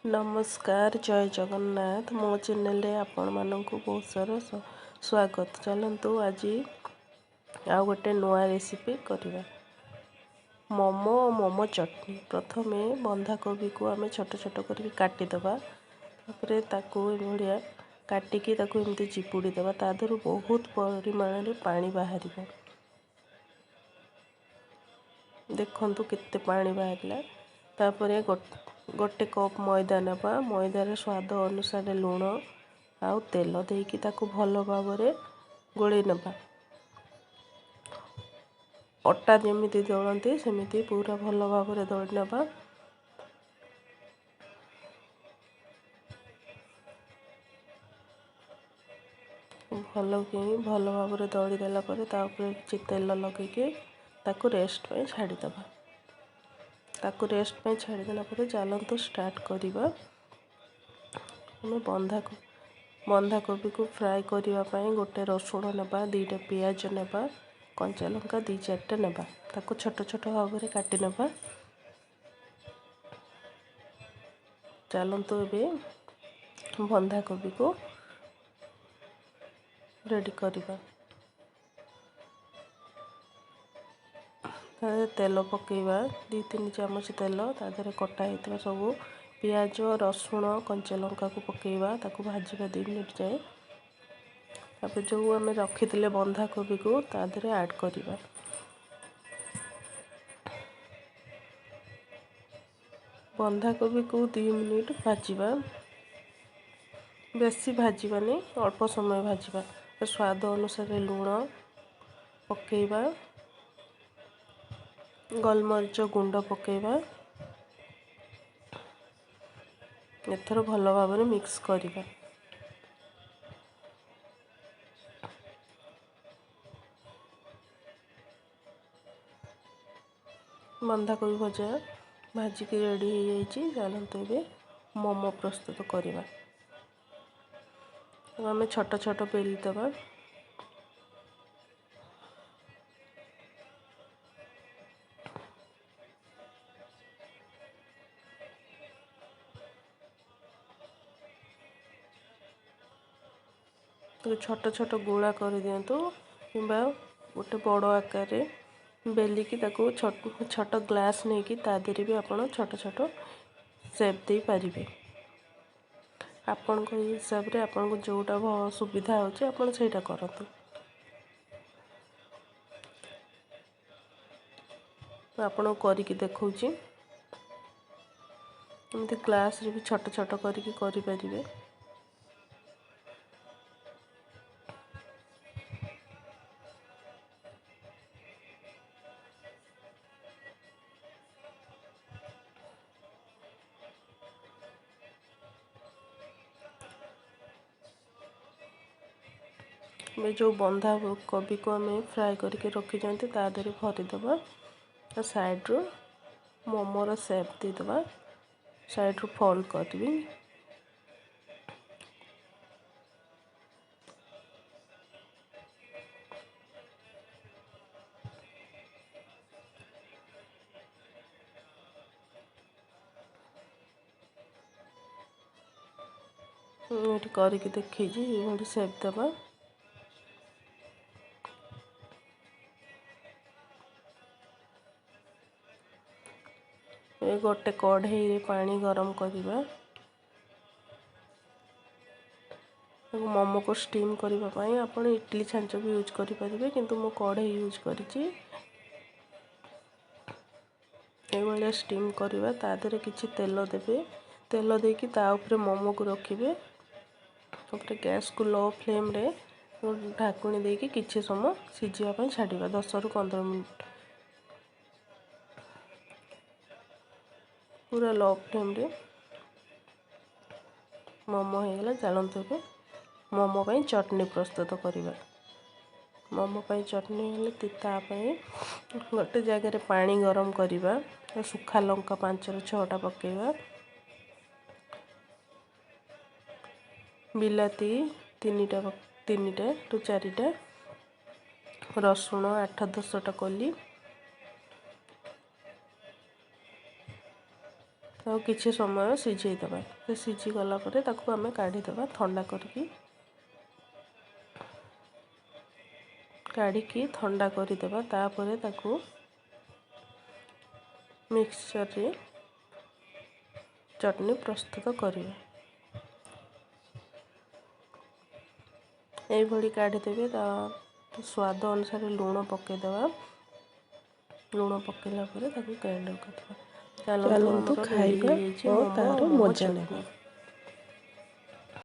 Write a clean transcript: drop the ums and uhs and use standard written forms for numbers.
नमस्कार जय जगन्नाथ मो चैनल रे आपण मानकु बहुत सारा स्वागत। चलतु आज आ गोटे नुआ रेसिपी करवा मोमो और मोमो चटनी। प्रथमे बंधा कोबी को आम छोट छोट करके काटिदेवा। तापर ताकू भाया काटिकी ताकू एमती चिपुड़ी देवा। तादर बहुत परिमाण रे पानी बाहर। देखंतु केते पानी बाहरला। तापर गोटे कप मैदा नेबा। मैदार स्वाद अनुसार लुण आउ तेल देकी ताकू भल भाव गोले नेबा। अटा जमीती दलती सेमिति पूरा भल भाव दली नेबा। भल भाव दली देला परे तापर तेल लगेकी ताकू रेस्ट पे छाड़ीदेवा। ताकू रेस्ट पे छाड़ीदेला परे चलतु स्टार्ट करवा। बंधा कोबी को फ्राए करने गोटे रसुण नेबा, 2टा पियाज नेबा, कंचा लंका 2-4टा नेबा। ताकू छोट छोट भाव में काटी नेबा। चलतु ए बंधा कोबी को रेडी करवा। तेल पकेवा 2-3 चामच तेल। तादर कटा होता सब पियाज रसुण कंचा लंका को पकेवा। ताकू भाजवा 2 मिनिट जाए। तापर जो आम रखी बंधा कोबी को तादर ऐड करवा। बंधा कोबी को 2 मिनिट भाजवा। बेसी भाजवानी अल्प समय भाजवा। स्वाद अनुसार लुण पकेवा। गोलमरीच गुंड पकेवा। एथर भल भाव में मिक्स करवा। बंधा कोबी भजा भाजिक रेडी हो जाए। चलते ए मोमो प्रस्तुत करवा। आम छोट छोट बेली देवा। छोट छोट गोला कर दिंतु कि गोटे बड़ आकार बेलिकी ताकू छोट ग्लास नहीं कि तादेरी भी आपण छोट छोट शेप दे पारिबे। आपण को हिसाब रे आपण को जोटा सुविधा होची आपण सेटा करतु। आपण करिकी देखौची। एमती ग्लास रे भी छोट छोट करिकी करि परिबे। में जो बंधा कोबी को आम फ्राए करके रखी तादर भरीदबा। साइड रू मोमोर शेप देदबा। साइड रू फोल्ड करबी। ये करके देखी ये शेप देवा। गोटे कढ़ई रे पानी गरम करवा। मोमो को स्टीम करने आपण इडली छांच भी यूज करें किंतु मो कढ़ई यूज करी। स्टीम करवा तादर किसी तेल देवे। तेल देकी ता ऊपर मोमो को रखिए। गैस को लो फ्लेम रे ढाकुणी देकी किसी समय सिझापी छाड़ा 10-15 मिनट। पूरा लो फ्लेम रे मोमो हो गला। चलते ए मोमो पाई चटनी प्रस्तुत करवा। मोमो पाई चटनी हेल्ले गोटे जगह पानी गरम करवा। सुखा लंका 5-6टा पकेवा। बिलाती 3-4टा। रसुण 8-10टा कली। ଆଉ କିଛି ସମୟ ସିଝେଇଦେବା। ସେ ସିଝିଗଲା ପରେ ତାକୁ ଆମେ କାଢ଼ିଦେବା ଥଣ୍ଡା କାଢ଼ିକି ଥଣ୍ଡା କରିଦେବା। ତାପରେ ତାକୁ ମିକ୍ସଚରରେ ଚଟଣି ପ୍ରସ୍ତୁତ କରିବା। এইଭଳି କାଢ଼ିଦେବେ। ତା ସ୍ୱାଦ ଅନୁସାରେ ଲୁଣ ପକାଇଦେବା। ଲୁଣ ପକାଇଲା ପରେ ତାକୁ ଗ୍ରାଇଣ୍ଡର କରିଦେବା। ଚାଲନ୍ତୁ ଖାଇବା ଓ ତାର ମଜା ନେବା।